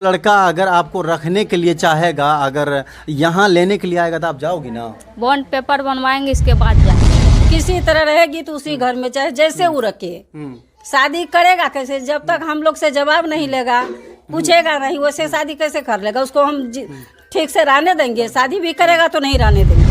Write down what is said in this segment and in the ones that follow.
लड़का अगर आपको रखने के लिए चाहेगा, अगर यहाँ लेने के लिए आएगा तो आप जाओगी ना? बॉन्ड पेपर बनवाएंगे, इसके बाद जाएंगे। किसी तरह रहेगी तो उसी घर में, चाहे जैसे वो रखे। शादी करेगा कैसे? जब तक हम लोग से जवाब नहीं लेगा, पूछेगा नहीं, वैसे शादी कैसे कर लेगा? उसको हम ठीक से रहने देंगे? शादी भी करेगा तो नहीं रहने देंगे।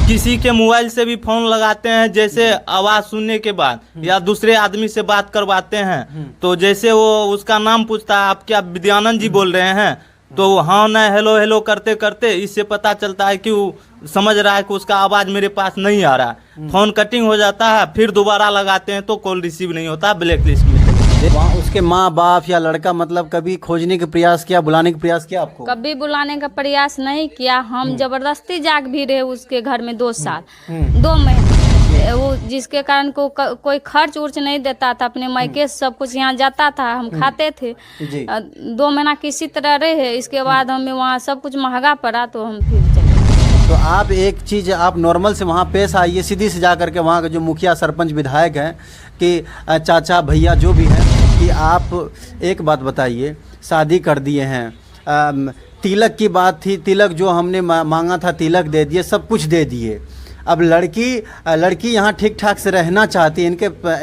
किसी के मोबाइल से भी फोन लगाते हैं, जैसे आवाज सुनने के बाद या दूसरे आदमी से बात करवाते हैं, तो जैसे वो उसका नाम पूछता है, आप क्या विद्यानंद जी बोल रहे हैं, तो हाँ ना हेलो हेलो करते करते इससे पता चलता है कि वो समझ रहा है कि उसका आवाज मेरे पास नहीं आ रहा है। फोन कटिंग हो जाता है, फिर दोबारा लगाते हैं तो कॉल रिसीव नहीं होता, ब्लैक लिस्ट में। वहाँ उसके माँ बाप या लड़का मतलब कभी खोजने के प्रयास किया, बुलाने का प्रयास किया आपको? कभी बुलाने का प्रयास नहीं किया। हम जबरदस्ती जाग भी रहे उसके घर में 2 साल 2 महीने, वो जिसके कारण कोई खर्च उर्च नहीं देता था, अपने मायके सब कुछ यहाँ जाता था, हम खाते थे। 2 महीना किसी तरह रहे, इसके बाद हमें वहाँ सब कुछ महंगा पड़ा तो हम फिर चले। तो आप एक चीज़, आप नॉर्मल से वहाँ पेश आइए, सीधी से जा करके वहाँ के जो मुखिया सरपंच विधायक हैं कि चाचा भैया जो भी हैं, कि आप एक बात बताइए, शादी कर दिए हैं, तिलक की बात थी, तिलक जो हमने मांगा था तिलक दे दिए, सब कुछ दे दिए। अब लड़की यहाँ ठीक ठाक से रहना चाहती है,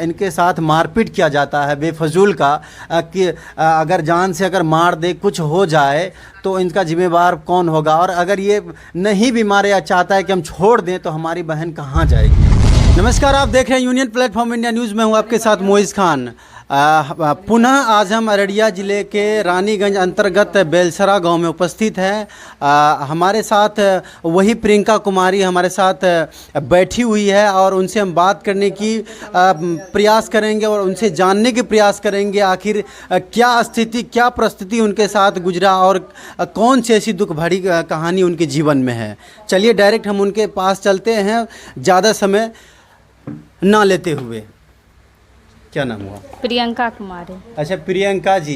इनके साथ मारपीट किया जाता है बेफजूल का, कि अगर जान से अगर मार दे, कुछ हो जाए तो इनका जिम्मेवार कौन होगा? और अगर ये नहीं भी मारे या चाहता है कि हम छोड़ दें तो हमारी बहन कहाँ जाएगी? नमस्कार, आप देख रहे हैं यूनियन प्लेटफॉर्म इंडिया न्यूज़ में हूँ आपके साथ मोइज़ खान। पुनः आज हम अररिया ज़िले के रानीगंज अंतर्गत बेलसरा गांव में उपस्थित हैं। हमारे साथ वही प्रियंका कुमारी हमारे साथ बैठी हुई है और उनसे हम बात करने की प्रयास करेंगे और उनसे जानने के प्रयास करेंगे आखिर क्या स्थिति, क्या परिस्थिति उनके साथ गुजरा और कौन सी ऐसी दुख भरी कहानी उनके जीवन में है। चलिए डायरेक्ट हम उनके पास चलते हैं, ज़्यादा समय ना लेते हुए। क्या नाम हुआ? प्रियंका कुमारी। अच्छा प्रियंका जी,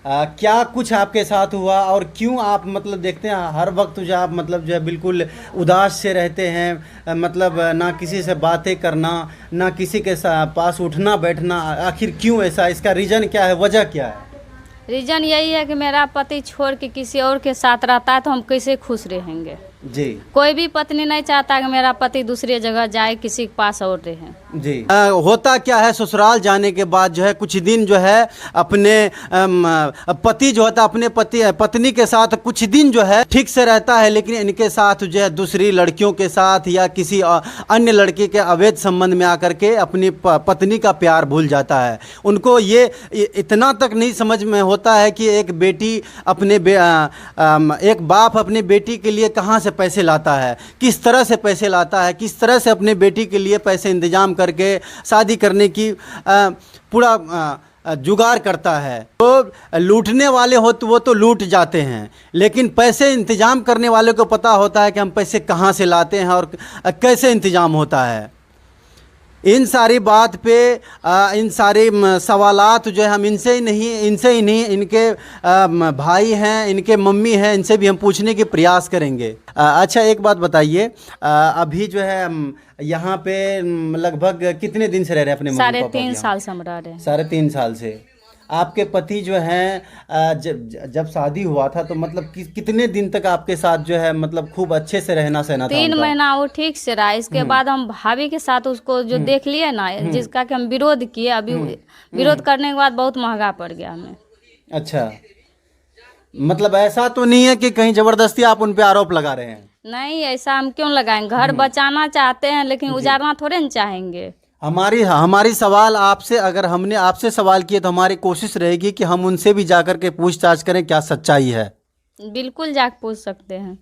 क्या कुछ आपके साथ हुआ और क्यों आप मतलब देखते हैं हर वक्त जो आप मतलब जो है बिल्कुल उदास से रहते हैं, मतलब ना किसी से बातें करना, ना किसी के पास उठना बैठना, आखिर क्यों ऐसा? इसका रीज़न क्या है, वजह क्या है? रीजन यही है कि मेरा पति छोड़ के किसी और के साथ रहता है तो हम कैसे खुश रहेंगे? जी, कोई भी पत्नी नहीं चाहता कि मेरा पति दूसरी जगह जाए, किसी के पास और रहे। जी। होता क्या है, ससुराल जाने के बाद जो है कुछ दिन जो है अपने पति जो होता है अपने पत्नी के साथ कुछ दिन जो है ठीक से रहता है, लेकिन इनके साथ जो है दूसरी लड़कियों के साथ या किसी अन्य लड़की के अवैध संबंध में आकर के अपनी पत्नी का प्यार भूल जाता है। उनको ये इतना तक नहीं समझ में होता है कि एक बेटी एक बाप अपनी बेटी के लिए कहाँ से पैसे लाता है, किस तरह से पैसे लाता है, किस तरह से अपने बेटी के लिए पैसे इंतजाम करके शादी करने की पूरा जुगाड़ करता है। तो लूटने वाले हो तो वो तो लूट जाते हैं, लेकिन पैसे इंतजाम करने वाले को पता होता है कि हम पैसे कहाँ से लाते हैं और कैसे इंतजाम होता है। इन सारी बात पे इन सारे सवालात जो है हम इनसे ही नहीं इनके भाई हैं, इनके मम्मी हैं, इनसे भी हम पूछने के प्रयास करेंगे। अच्छा एक बात बताइए, अभी जो है यहाँ पे लगभग कितने दिन से रह रहे हैं अपने मम्मी पापा? 3.5 साल से हम रह रहे हैं। 3.5 साल से। आपके पति जो हैं जब शादी हुआ था तो मतलब कितने दिन तक आपके साथ जो है मतलब खूब अच्छे से रहना सहना था? 3 महीना वो ठीक से रहा। इसके बाद हम भाभी के साथ उसको जो देख लिए ना, जिसका कि हम विरोध किए, अभी विरोध करने के बाद बहुत महंगा पड़ गया हमें। अच्छा, मतलब ऐसा तो नहीं है कि कहीं जबरदस्ती आप उन पे आरोप लगा रहे हैं? नहीं, ऐसा हम क्यों लगाएंगे? घर बचाना चाहते हैं लेकिन उजाड़ना थोड़े न चाहेंगे। हमारी सवाल आपसे, अगर हमने आपसे सवाल किए तो हमारी कोशिश रहेगी कि हम उनसे भी जाकर के पूछताछ करें क्या सच्चाई है। बिल्कुल जाके पूछ सकते हैं।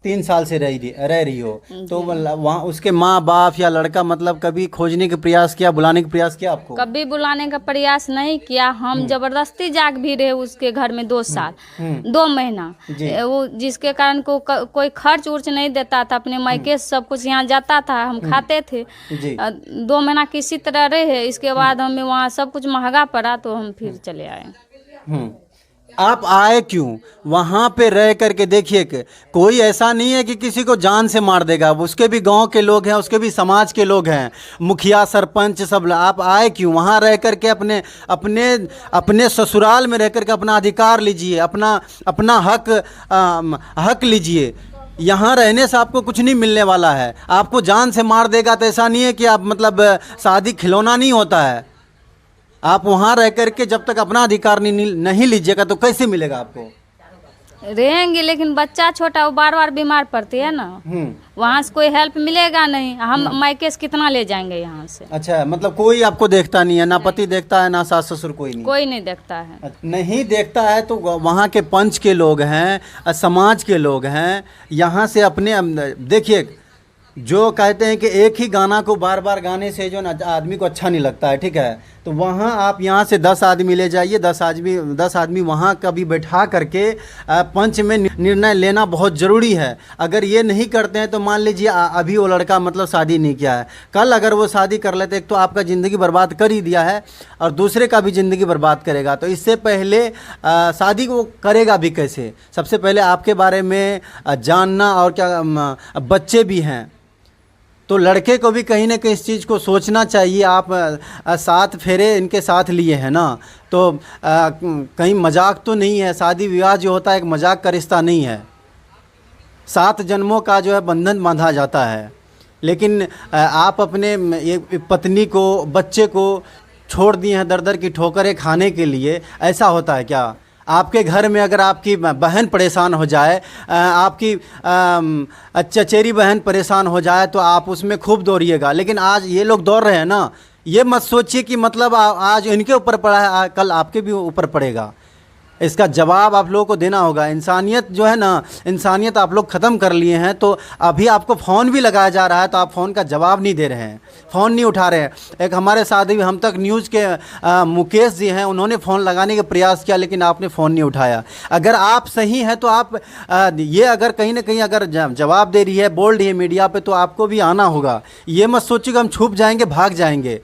3 साल से रह रही हो तो वहाँ उसके माँ बाप या लड़का मतलब कभी खोजने के प्रयास किया, बुलाने के प्रयास किया आपको? कभी बुलाने का प्रयास नहीं किया। हम जबरदस्ती जाग भी रहे उसके घर में 2 साल 2 महीना, वो जिसके कारण कोई खर्च उर्च नहीं देता था, अपने मायके सब कुछ यहाँ जाता था, हम खाते थे। 2 महीना किसी तरह रहे, इसके बाद हमें वहाँ सब कुछ महंगा पड़ा तो हम फिर चले आए। आप आए क्यों? वहाँ पे रह करके देखिए कि कोई ऐसा नहीं है कि किसी को जान से मार देगा, उसके भी गांव के लोग हैं, उसके भी समाज के लोग हैं, मुखिया सरपंच सब। आप आए क्यों? वहाँ रह करके अपने अपने अपने ससुराल में रह करके अपना अधिकार लीजिए, अपना हक लीजिए। यहाँ रहने से आपको कुछ नहीं मिलने वाला है। आपको जान से मार देगा तो ऐसा नहीं है कि आप मतलब शादी खिलौना नहीं होता है। आप वहाँ रह करके जब तक अपना अधिकार नहीं लीजिएगा तो कैसे मिलेगा आपको? रहेंगे, लेकिन बच्चा छोटा, वो बार बार बीमार पड़ती है ना, वहाँ से कोई हेल्प मिलेगा नहीं। हम मायके से कितना ले जाएंगे यहाँ से? अच्छा, मतलब कोई आपको देखता नहीं है, ना पति देखता है, ना सास ससुर, कोई नहीं? कोई नहीं देखता है। नहीं देखता है तो वहाँ के पंच के लोग हैं, समाज के लोग हैं, यहाँ से अपने देखिए, जो कहते हैं कि एक ही गाना को बार बार गाने से जो आदमी को अच्छा नहीं लगता है, ठीक है, तो वहाँ आप यहाँ से 10 आदमी ले जाइए, 10 आदमी वहाँ कभी बैठा करके पंच में निर्णय लेना बहुत ज़रूरी है। अगर ये नहीं करते हैं तो मान लीजिए अभी वो लड़का मतलब शादी नहीं किया है, कल अगर वो शादी कर लेते, एक तो आपका ज़िंदगी बर्बाद कर ही दिया है और दूसरे का भी ज़िंदगी बर्बाद करेगा। तो इससे पहले शादी वो करेगा भी कैसे? सबसे पहले आपके बारे में जानना, और क्या बच्चे भी हैं तो लड़के को भी कहीं ना कहीं इस चीज़ को सोचना चाहिए। आप 7 फेरे इनके साथ लिए हैं ना, तो कहीं मजाक तो नहीं है? शादी विवाह जो होता है एक मजाक का रिश्ता नहीं है, 7 जन्मों का जो है बंधन बांधा जाता है। लेकिन आप अपने ये पत्नी को, बच्चे को छोड़ दिए हैं दर दर की ठोकरें खाने के लिए। ऐसा होता है क्या? आपके घर में अगर आपकी बहन परेशान हो जाए, आपकी चचेरी बहन परेशान हो जाए तो आप उसमें खूब दौड़िएगा, लेकिन आज ये लोग दौड़ रहे हैं ना, ये मत सोचिए कि मतलब आज इनके ऊपर पड़ा है, कल आपके भी ऊपर पड़ेगा। इसका जवाब आप लोगों को देना होगा। इंसानियत जो है ना, इंसानियत आप लोग ख़त्म कर लिए हैं। तो अभी आपको फ़ोन भी लगाया जा रहा है तो आप फ़ोन का जवाब नहीं दे रहे हैं, फ़ोन नहीं उठा रहे हैं। एक हमारे साथ भी हम तक न्यूज़ के मुकेश जी हैं, उन्होंने फ़ोन लगाने का प्रयास किया लेकिन आपने फ़ोन नहीं उठाया। अगर आप सही हैं तो आप ये अगर कहीं ना कहीं अगर जवाब दे रही है, बोल रही है मीडिया पर, तो आपको भी आना होगा। ये मत सोचिएगा हम छुप जाएंगे, भाग जाएंगे।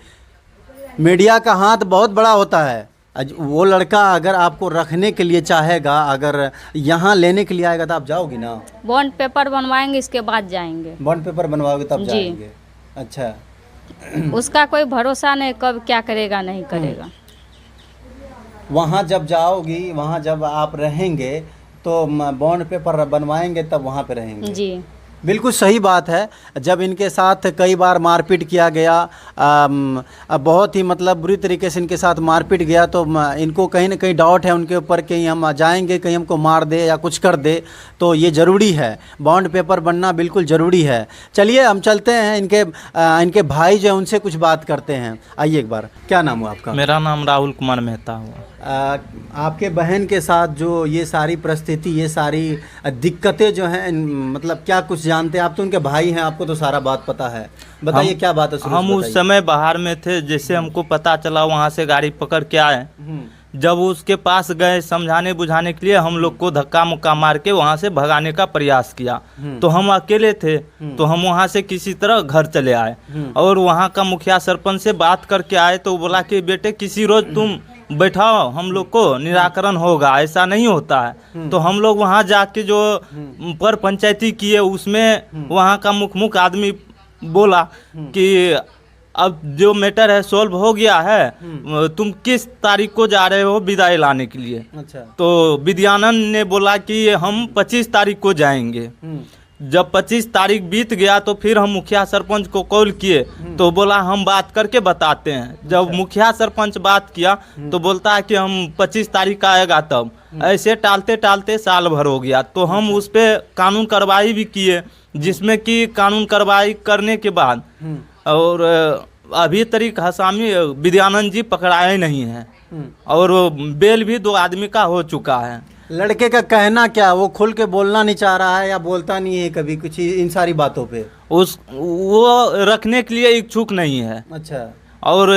मीडिया का हाथ बहुत बड़ा होता है। वो लड़का अगर आपको रखने के लिए चाहेगा, अगर यहाँ लेने के लिए आएगा तो आप जाओगी ना? बॉन्ड पेपर बनवाएंगे, इसके बाद जाएंगे। बॉन्ड पेपर बनवाओगे तब जी। जाएंगे? अच्छा। उसका कोई भरोसा नहीं, कब क्या करेगा नहीं करेगा। वहाँ जब जाओगी, वहाँ जब आप रहेंगे तो बॉन्ड पेपर बनवाएंगे तब वहाँ पे रहेंगे? जी, बिल्कुल सही बात है। जब इनके साथ कई बार मारपीट किया गया, बहुत ही मतलब बुरी तरीके से इनके साथ मारपीट गया, तो इनको कहीं ना कहीं डाउट है उनके ऊपर, कहीं हम जाएंगे कहीं हमको मार दे या कुछ कर दे। तो ये ज़रूरी है, बॉन्ड पेपर बनना बिल्कुल ज़रूरी है। चलिए हम चलते हैं, इनके भाई जो है उनसे कुछ बात करते हैं। आइए एक बार। क्या नाम हुआ आपका? मेरा नाम राहुल कुमार मेहता हुआ। आपके बहन के साथ जो ये सारी परिस्थिति, ये सारी दिक्कतें जो हैं, मतलब क्या कुछ जानते हैं? आप तो उनके भाई हैं, आपको तो सारा बात पता है। बताइए क्या बात है। हम उस समय बाहर में थे, जैसे हमको पता चला वहाँ से गाड़ी पकड़ के आए। जब उसके पास गए समझाने बुझाने के लिए, हम लोग को धक्का मुक्का मार के वहाँ से भगाने का प्रयास किया। तो हम अकेले थे, तो हम वहाँ से किसी तरह घर चले आए और वहाँ का मुखिया सरपंच से बात करके आए। तो बोला कि बेटे किसी रोज तुम बैठाओ, हम लोग को निराकरण होगा, ऐसा नहीं होता है। तो हम लोग वहाँ जाके जो पर पंचायती किए, उसमें वहाँ का मुख आदमी बोला कि अब जो मैटर है सॉल्व हो गया है, तुम किस तारीख को जा रहे हो विदाई लाने के लिए? अच्छा। तो विद्यानंद ने बोला कि हम 25 तारीख को जाएंगे। जब 25 तारीख बीत गया तो फिर हम मुखिया सरपंच को कॉल किए, तो बोला हम बात करके बताते हैं। जब मुखिया सरपंच बात किया तो बोलता है कि हम 25 तारीख का आएगा तब। ऐसे टालते टालते साल भर हो गया। तो हम उस पर कानून कार्रवाई भी किए, जिसमें कि कानून कार्रवाई करने के बाद और अभी तक हसामी विद्यानंद जी पकड़ाए नहीं हैं और बेल भी 2 आदमी का हो चुका है। लड़के का कहना क्या? वो खुल के बोलना नहीं चाह रहा है या बोलता नहीं है कभी कुछ इन सारी बातों पे? वो रखने के लिए इच्छुक नहीं है। अच्छा। और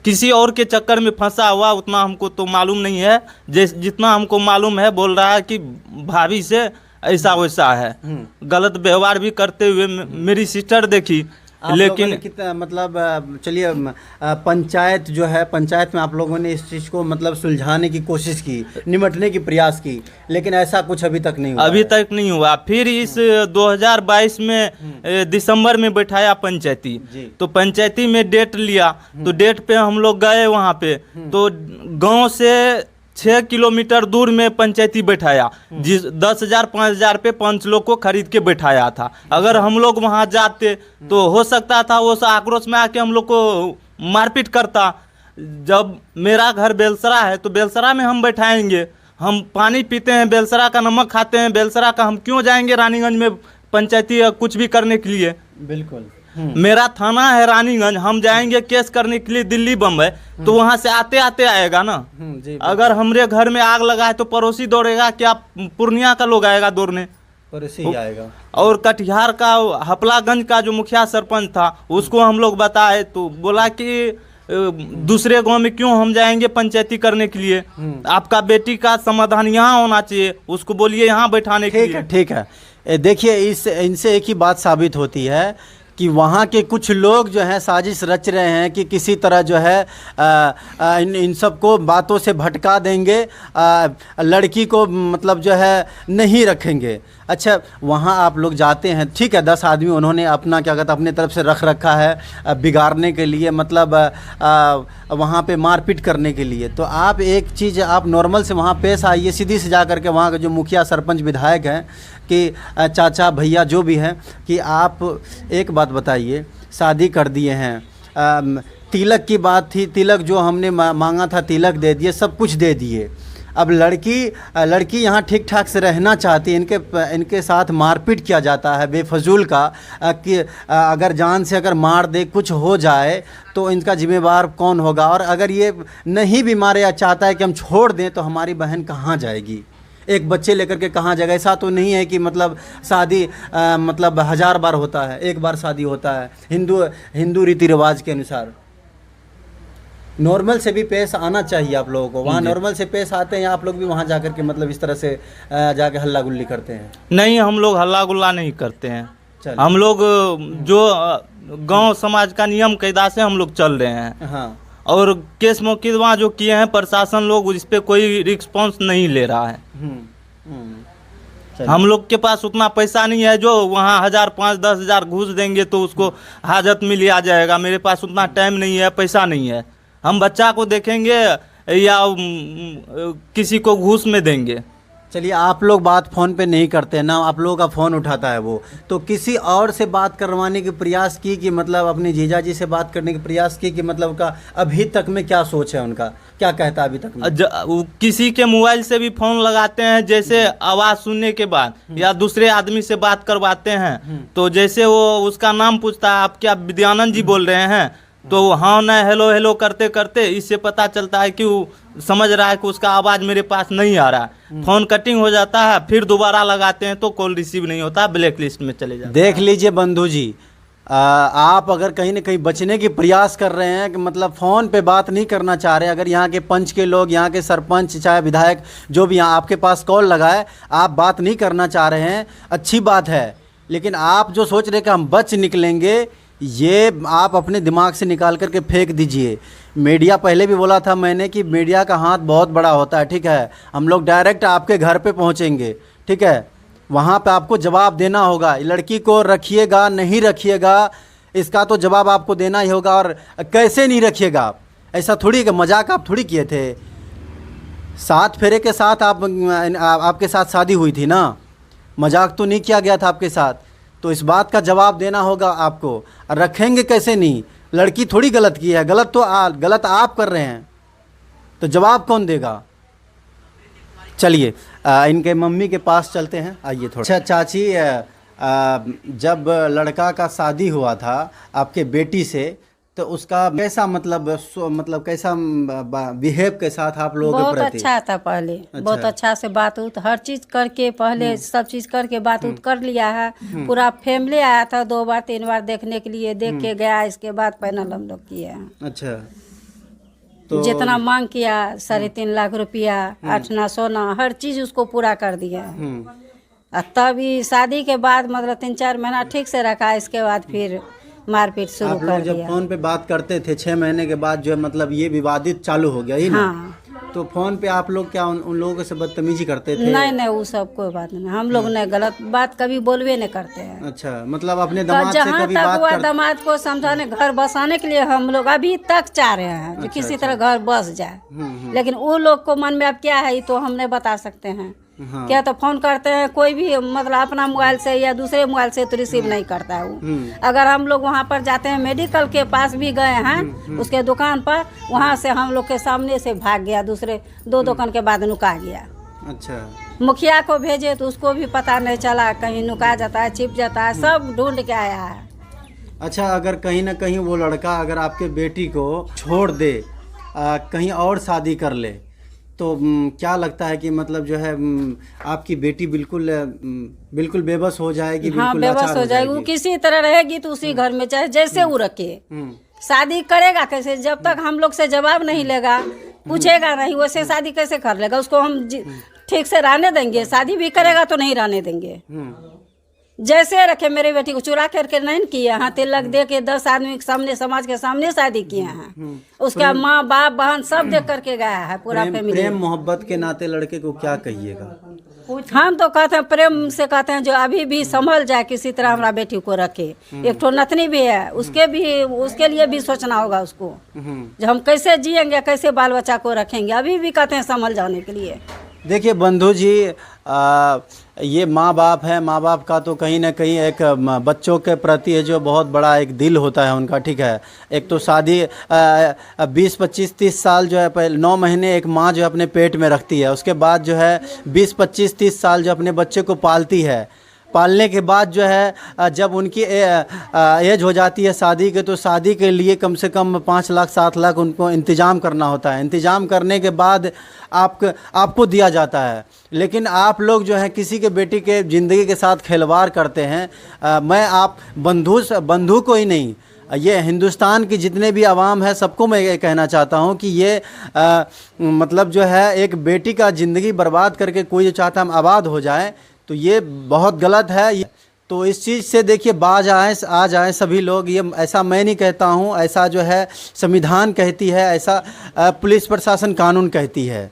किसी और के चक्कर में फंसा हुआ, उतना हमको तो मालूम नहीं है। जितना हमको मालूम है, बोल रहा है कि भाभी से ऐसा वैसा है, गलत व्यवहार भी करते हुए मेरी सिस्टर देखी। आप लेकिन लोगों ने कितना मतलब चलिए पंचायत जो है, पंचायत में आप लोगों ने इस चीज़ को मतलब सुलझाने की कोशिश की, निमटने की प्रयास की, लेकिन ऐसा कुछ अभी तक नहीं हुआ अभी है। तक नहीं हुआ। फिर इस 2022 में दिसंबर में बैठाया पंचायती, जी। तो पंचायती में डेट लिया, तो डेट पे हम लोग गए वहाँ पे, तो गांव से 6 किलोमीटर दूर में पंचायती बैठाया, जिस 10,000 5,000 पे 5 लोग को खरीद के बैठाया था। अगर हम लोग वहाँ जाते तो हो सकता था वो आक्रोश में आके हम लोग को मारपीट करता। जब मेरा घर बेलसरा है तो बेलसरा में हम बैठाएंगे, हम पानी पीते हैं बेलसरा का, नमक खाते हैं बेलसरा का, हम क्यों जाएंगे रानीगंज में पंचायती या कुछ भी करने के लिए। बिल्कुल। मेरा थाना है रानीगंज, हम जाएंगे केस करने के लिए दिल्ली बम्बई, तो वहां से आते आते आएगा ना। जी। अगर हमारे घर में आग लगा है तो पड़ोसी दौड़ेगा, क्या पूर्णिया का लोग आएगा दौड़ने। और ऐसे ही आएगा। और कटिहार का हपलागंज का जो मुखिया सरपंच था उसको हम लोग बताए तो बोला कि दूसरे गांव में क्यों हम जाएंगे पंचायती करने के लिए, आपका बेटी का समाधान यहाँ होना चाहिए, उसको बोलिए यहाँ बैठाने के ठीक लिए। है, ठीक है। देखिए इनसे एक ही बात साबित होती है कि वहाँ के कुछ लोग जो हैं साजिश रच रहे हैं कि किसी तरह जो है इन सबको बातों से भटका देंगे, लड़की को मतलब जो है नहीं रखेंगे। अच्छा, वहाँ आप लोग जाते हैं, ठीक है, 10 आदमी उन्होंने अपना क्या कहते हैं अपने तरफ से रख रखा है बिगाड़ने के लिए, मतलब वहाँ पे मारपीट करने के लिए। तो आप एक चीज़ आप नॉर्मल से वहाँ पेश आइए, सीधी से जा करके वहाँ के जो मुखिया सरपंच विधायक हैं कि चाचा भैया जो भी हैं, कि आप एक बात बताइए, शादी कर दिए हैं, तिलक की बात थी, तिलक जो हमने मांगा था तिलक दे दिए, सब कुछ दे दिए। अब लड़की यहाँ ठीक ठाक से रहना चाहती है, इनके साथ मारपीट किया जाता है बेफजूल का, कि अगर जान से अगर मार दे कुछ हो जाए तो इनका जिम्मेवार कौन होगा। और अगर ये नहीं भी मारे या चाहता है कि हम छोड़ दें तो हमारी बहन कहाँ जाएगी, एक बच्चे लेकर के कहाँ जाएगा। ऐसा तो नहीं है कि मतलब शादी मतलब 1000 बार होता है, एक बार शादी होता है हिंदू रीति रिवाज के अनुसार। नॉर्मल से भी पेश आना चाहिए आप लोगों को। वहाँ नॉर्मल से पेश आते हैं या आप लोग भी वहाँ जाकर के मतलब इस तरह से जाके हल्ला गुल्ली करते हैं? नहीं, हम लोग हल्ला गुल्ला नहीं करते हैं। चलिए। हम लोग जो गांव समाज का नियम कायदा से हम लोग चल रहे हैं। हाँ। और केस मुकदमा जो किए हैं प्रशासन लोग इस पे कोई रिस्पॉन्स नहीं ले रहा है। हम लोग के पास उतना पैसा नहीं है जो वहाँ 1000 5 10 हजार घूस देंगे तो उसको हाजत में लिया जाएगा। मेरे पास उतना टाइम नहीं है, पैसा नहीं है। हम बच्चा को देखेंगे या किसी को घूस में देंगे। चलिए, आप लोग बात फ़ोन पे नहीं करते ना, आप लोगों का फ़ोन उठाता है वो, तो किसी और से बात करवाने की प्रयास की कि मतलब अपने जीजा जी से बात करने की प्रयास की कि मतलब का अभी तक में क्या सोच है उनका, क्या कहता है अभी तक में? किसी के मोबाइल से भी फ़ोन लगाते हैं, जैसे आवाज़ सुनने के बाद या दूसरे आदमी से बात करवाते हैं, तो जैसे वो उसका नाम पूछता है, आप क्या विद्यानंद जी बोल रहे हैं, तो हाँ ना हेलो हेलो करते करते इससे पता चलता है कि वो समझ रहा है कि उसका आवाज़ मेरे पास नहीं आ रहा है। फ़ोन कटिंग हो जाता है, फिर दोबारा लगाते हैं तो कॉल रिसीव नहीं होता, ब्लैक लिस्ट में चले जाते हैं। देख लीजिए बंधु जी, आप अगर कहीं ना कहीं बचने की प्रयास कर रहे हैं कि मतलब फ़ोन पे बात नहीं करना चाह रहे, अगर यहाँ के पंच के लोग, यहाँ के सरपंच चाहे विधायक जो भी यहाँ आपके पास कॉल लगाए, आप बात नहीं करना चाह रहे हैं, अच्छी बात है। लेकिन आप जो सोच रहे कि हम बच निकलेंगे, ये आप अपने दिमाग से निकाल करके फेंक दीजिए। मीडिया, पहले भी बोला था मैंने कि मीडिया का हाथ बहुत बड़ा होता है, ठीक है। हम लोग डायरेक्ट आपके घर पे पहुंचेंगे, ठीक है, वहाँ पे आपको जवाब देना होगा। लड़की को रखिएगा नहीं रखिएगा इसका तो जवाब आपको देना ही होगा। और कैसे नहीं रखिएगा आप, ऐसा थोड़ी कि मजाक आप थोड़ी किए थे। 7 फेरे के साथ आपके साथ शादी हुई थी ना, मजाक तो नहीं किया गया था आपके साथ, तो इस बात का जवाब देना होगा आपको। रखेंगे कैसे नहीं, लड़की थोड़ी गलत की है, गलत आप कर रहे हैं, तो जवाब कौन देगा? चलिए इनके मम्मी के पास चलते हैं, आइए थोड़ा। अच्छा चाची, जब लड़का का शादी हुआ था आपके बेटी से, तो उसका कैसा मतलब कैसा बिहेव के साथ आप लोगों के बहुत प्रति? अच्छा था पहले। बहुत अच्छा से बात उत हर चीज करके, पहले सब चीज करके बात उत कर लिया है। पूरा फैमिली आया था 2 बार 3 बार देखने के लिए, देख के गया। इसके बाद फाइनल हम लोग किए हैं। अच्छा, तो जितना मांग किया 3.5 लाख रुपया, 8 सोना, हर चीज उसको पूरा कर दिया है। तब शादी के बाद मतलब 3-4 महीना ठीक से रखा, इसके बाद फिर मारपीट शुरू आप लोग कर जब दिया। फोन पे बात करते थे 6 महीने के बाद जो है मतलब ये विवादित चालू हो गया ही ना। हाँ। तो फोन पे आप लोग क्या उन लोगों से बदतमीजी करते थे? नहीं नहीं, वो सब कोई बात नहीं, हम लोग ने गलत बात कभी बोलवे नहीं करते हैं। अच्छा, मतलब अपने दामाद से जहाँ कभी तक बात हुआ कर दामाद को समझाने, घर बसाने के लिए हम लोग अभी तक चाह रहे हैं कि किसी तरह घर बस जाए। लेकिन वो लोग को मन में अब क्या है ये तो हम नहीं बता सकते हैं। हाँ। क्या तो फोन करते हैं कोई भी, मतलब अपना मोबाइल से या दूसरे मोबाइल से तो रिसीव नहीं करता है वो। अगर हम लोग वहाँ पर जाते हैं, मेडिकल के पास भी गए हैं उसके दुकान पर, वहाँ से हम लोग के सामने से भाग गया, दूसरे 2 दुकान के बाद नुका गया। अच्छा, मुखिया को भेजे तो उसको भी पता नहीं चला, कहीं नुका जाता है, छिप जाता है, सब ढूंढ के आया है। अच्छा, अगर कहीं ना कहीं वो लड़का अगर आपके बेटी को छोड़ दे, कहीं और शादी कर ले, तो क्या लगता है कि मतलब जो है आपकी बेटी बिल्कुल बेबस हो जाएगी? हाँ, बिल्कुल बेबस लाचार हो जाएगी। वो किसी तरह रहेगी तो उसी घर में, चाहे जैसे वो रखे। शादी करेगा कैसे? जब तक हम लोग से जवाब नहीं लेगा, पूछेगा नहीं, वैसे शादी कैसे कर लेगा? उसको हम ठीक से रहने देंगे? शादी भी करेगा तो नहीं रहने देंगे। जैसे रखे, मेरे बेटी को चुरा करके नहीं किए हैं, तिलक दे के 10 आदमी के सामने, समाज के सामने शादी किए हैं। उसका माँ बाप बहन सब देख करके गया है, पूरा फैमिली। प्रेम मोहब्बत के नाते लड़के को क्या कहिएगा? हम तो कहते हैं प्रेम से कहते हैं जो अभी भी संभल जाए, किसी तरह हमारा बेटी को रखे। एक ठो नतनी भी है, उसके लिए भी सोचना होगा उसको, जो हम कैसे जिएंगे, कैसे बाल बच्चा को रखेंगे। अभी भी कहते हैं संभल जाने के लिए। देखिए बंधु जी, ये माँ बाप है, माँ बाप का तो कहीं ना कहीं एक बच्चों के प्रति है जो बहुत बड़ा एक दिल होता है उनका, ठीक है। एक तो शादी 20, 25, 30 साल जो है, पहले 9 महीने एक माँ जो है अपने पेट में रखती है, उसके बाद जो है 20, 25, 30 साल जो अपने बच्चे को पालती है। पालने के बाद जो है जब उनकी एज हो जाती है शादी के, तो शादी के लिए कम से कम 5 लाख 7 लाख उनको इंतज़ाम करना होता है। इंतज़ाम करने के बाद आपको दिया जाता है। लेकिन आप लोग जो है किसी के बेटी के ज़िंदगी के साथ खिलवाड़ करते हैं। मैं आप बंधु को ही नहीं, ये हिंदुस्तान की जितने भी आवाम है सबको मैं ये कहना चाहता हूँ कि ये मतलब जो है एक बेटी का ज़िंदगी बर्बाद करके कोई जो चाहता है हम आबाद हो जाए, तो ये बहुत गलत है। तो इस चीज़ से देखिए आ जाए सभी लोग। ये ऐसा मैं नहीं कहता हूँ, ऐसा जो है संविधान कहती है, ऐसा पुलिस प्रशासन कानून कहती है।